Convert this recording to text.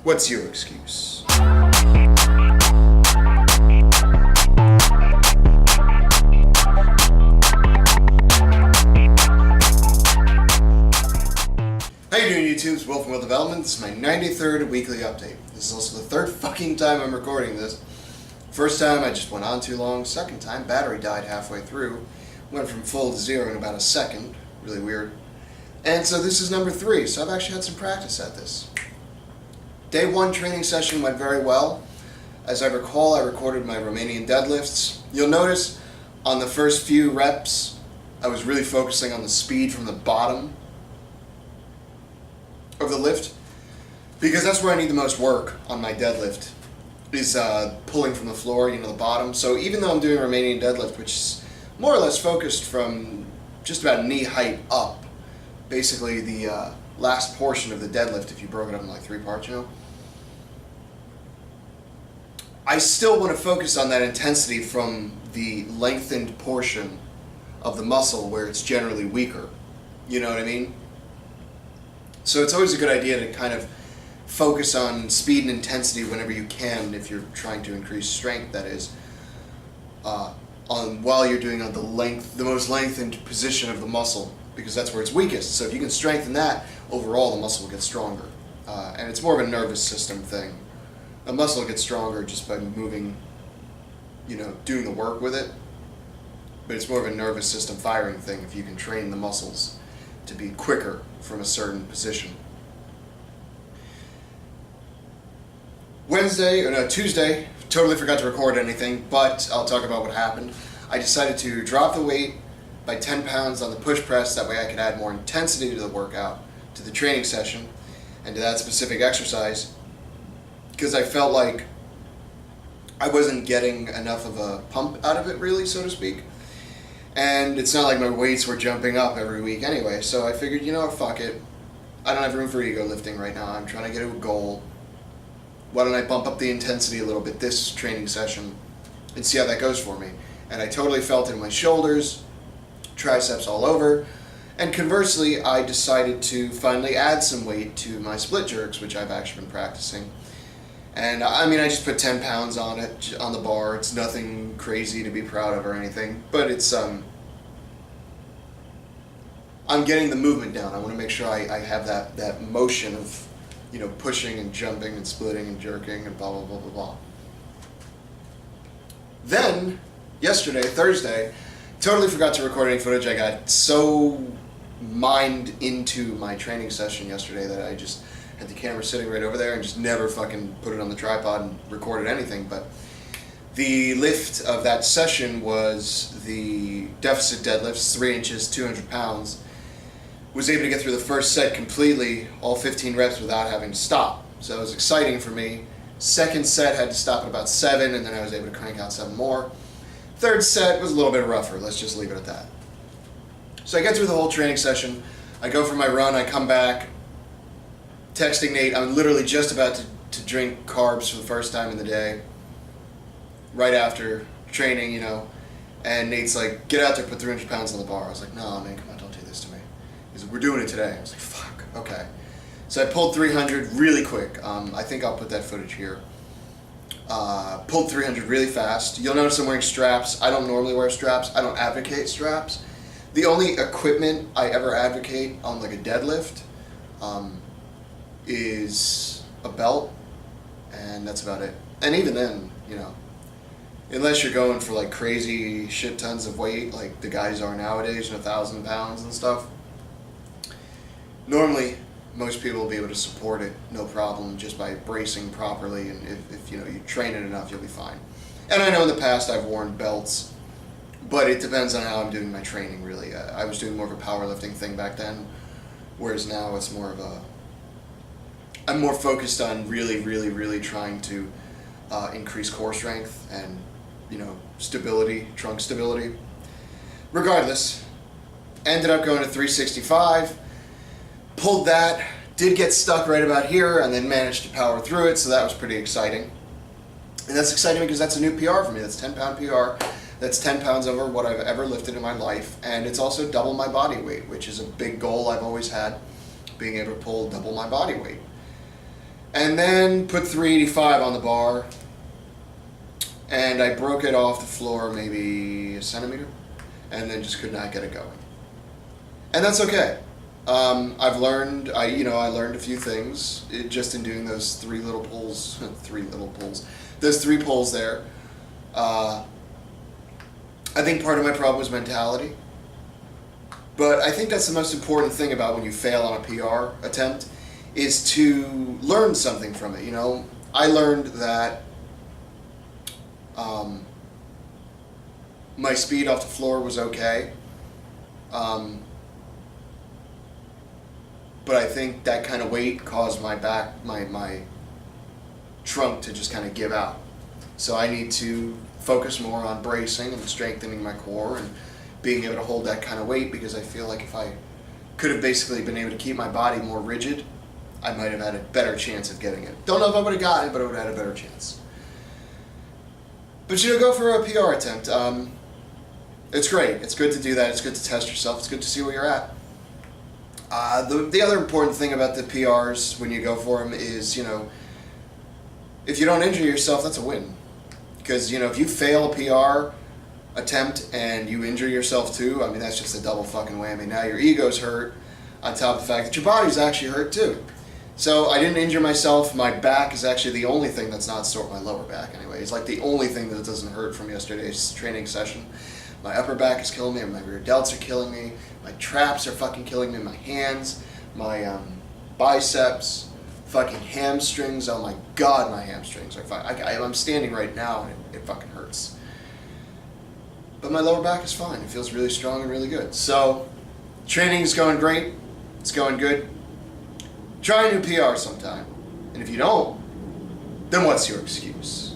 What's your excuse? How you doing, YouTubes? Welcome to Development. This is my 93rd weekly update. This is also the third fucking time I'm recording this. First time I just went on too long. Second time, battery died halfway through. Went from full to zero in about a second. Really weird. And so this is number 3, so I've actually had some practice at this. Day 1 training session went very well. As I recall, I recorded my Romanian deadlifts. You'll notice on the first few reps, I was really focusing on the speed from the bottom of the lift, because that's where I need the most work on my deadlift, is pulling from the floor, the bottom. So even though I'm doing Romanian deadlift, which is more or less focused from just about knee height up, basically the last portion of the deadlift, if you broke it up in like 3 parts, I still want to focus on that intensity from the lengthened portion of the muscle where it's generally weaker. You know what I mean? So it's always a good idea to kind of focus on speed and intensity whenever you can, if you're trying to increase strength, that is, while you're doing on the most lengthened position of the muscle, because that's where it's weakest. So if you can strengthen that, overall the muscle will get stronger. And it's more of a nervous system thing. A muscle gets stronger just by moving, doing the work with it. But it's more of a nervous system firing thing if you can train the muscles to be quicker from a certain position. Tuesday, totally forgot to record anything, but I'll talk about what happened. I decided to drop the weight by 10 pounds on the push press. That way I could add more intensity to the workout, to the training session, and to that specific exercise, because I felt like I wasn't getting enough of a pump out of it, really, so to speak. And it's not like my weights were jumping up every week anyway, so I figured, fuck it. I don't have room for ego lifting right now. I'm trying to get to a goal. Why don't I bump up the intensity a little bit this training session and see how that goes for me? And I totally felt it in my shoulders, triceps all over, and conversely, I decided to finally add some weight to my split jerks, which I've actually been practicing. And I just put 10 pounds on it, on the bar. It's nothing crazy to be proud of or anything, but it's, I'm getting the movement down. I want to make sure I have that motion of, pushing and jumping and splitting and jerking and blah, blah, blah, blah, blah. Then, yesterday, Thursday, totally forgot to record any footage. I got so mined into my training session yesterday that I just had the camera sitting right over there and just never fucking put it on the tripod and recorded anything. But the lift of that session was the deficit deadlifts, 3 inches, 200 pounds. Was able to get through the first set completely, all 15 reps without having to stop. So it was exciting for me. Second set had to stop at about 7, and then I was able to crank out 7 more. Third set was a little bit rougher, let's just leave it at that. So I get through the whole training session, I go for my run, I come back, texting Nate. I'm literally just about to drink carbs for the first time in the day, right after training, and Nate's like, get out there, put 300 pounds on the bar. I was like, no, man, come on, don't do this to me. He's like, we're doing it today. I was like, fuck, okay. So I pulled 300 really quick. I think I'll put that footage here. Pulled 300 really fast. You'll notice I'm wearing straps. I don't normally wear straps. I don't advocate straps. The only equipment I ever advocate on like a deadlift is a belt, and that's about it. And even then, unless you're going for like crazy shit tons of weight like the guys are nowadays, 1,000 pounds and stuff, normally most people will be able to support it no problem just by bracing properly, and if you train it enough, you'll be fine. And I know in the past I've worn belts, but it depends on how I'm doing my training, really. I was doing more of a powerlifting thing back then, whereas now it's more of I'm more focused on really, really, really trying to increase core strength and, stability, trunk stability. Regardless, ended up going to 365, pulled that, did get stuck right about here, and then managed to power through it, so that was pretty exciting. And that's exciting because that's a new PR for me. That's 10-pound PR. That's 10 pounds over what I've ever lifted in my life, and it's also double my body weight, which is a big goal I've always had, being able to pull double my body weight. And then put 385 on the bar, and I broke it off the floor maybe a centimeter, and then just could not get it going. And that's okay. I've learned, I learned a few things just in doing those three little pulls, those three pulls there. I think part of my problem was mentality, but I think that's the most important thing about when you fail on a PR attempt, is to learn something from it. I learned that my speed off the floor was okay. But I think that kind of weight caused my back, my trunk to just kind of give out. So I need to focus more on bracing and strengthening my core and being able to hold that kind of weight, because I feel like if I could have basically been able to keep my body more rigid, I might have had a better chance of getting it. Don't know if I would have gotten it, but I would have had a better chance. But go for a PR attempt. It's great. It's good to do that. It's good to test yourself. It's good to see where you're at. The other important thing about the PRs when you go for them is, if you don't injure yourself, that's a win. Because, if you fail a PR attempt and you injure yourself too, I mean, that's just a double fucking whammy. Now your ego's hurt, on top of the fact that your body's actually hurt too. So I didn't injure myself. My back is actually the only thing that's not sore. My lower back, anyway. It's like the only thing that doesn't hurt from yesterday's training session. My upper back is killing me. My rear delts are killing me. My traps are fucking killing me. My hands, my biceps, fucking hamstrings. Oh my god, my hamstrings are fucking. I'm standing right now and it fucking hurts. But my lower back is fine. It feels really strong and really good. So training is going great. It's going good. Try a new PR sometime. And if you don't, then what's your excuse?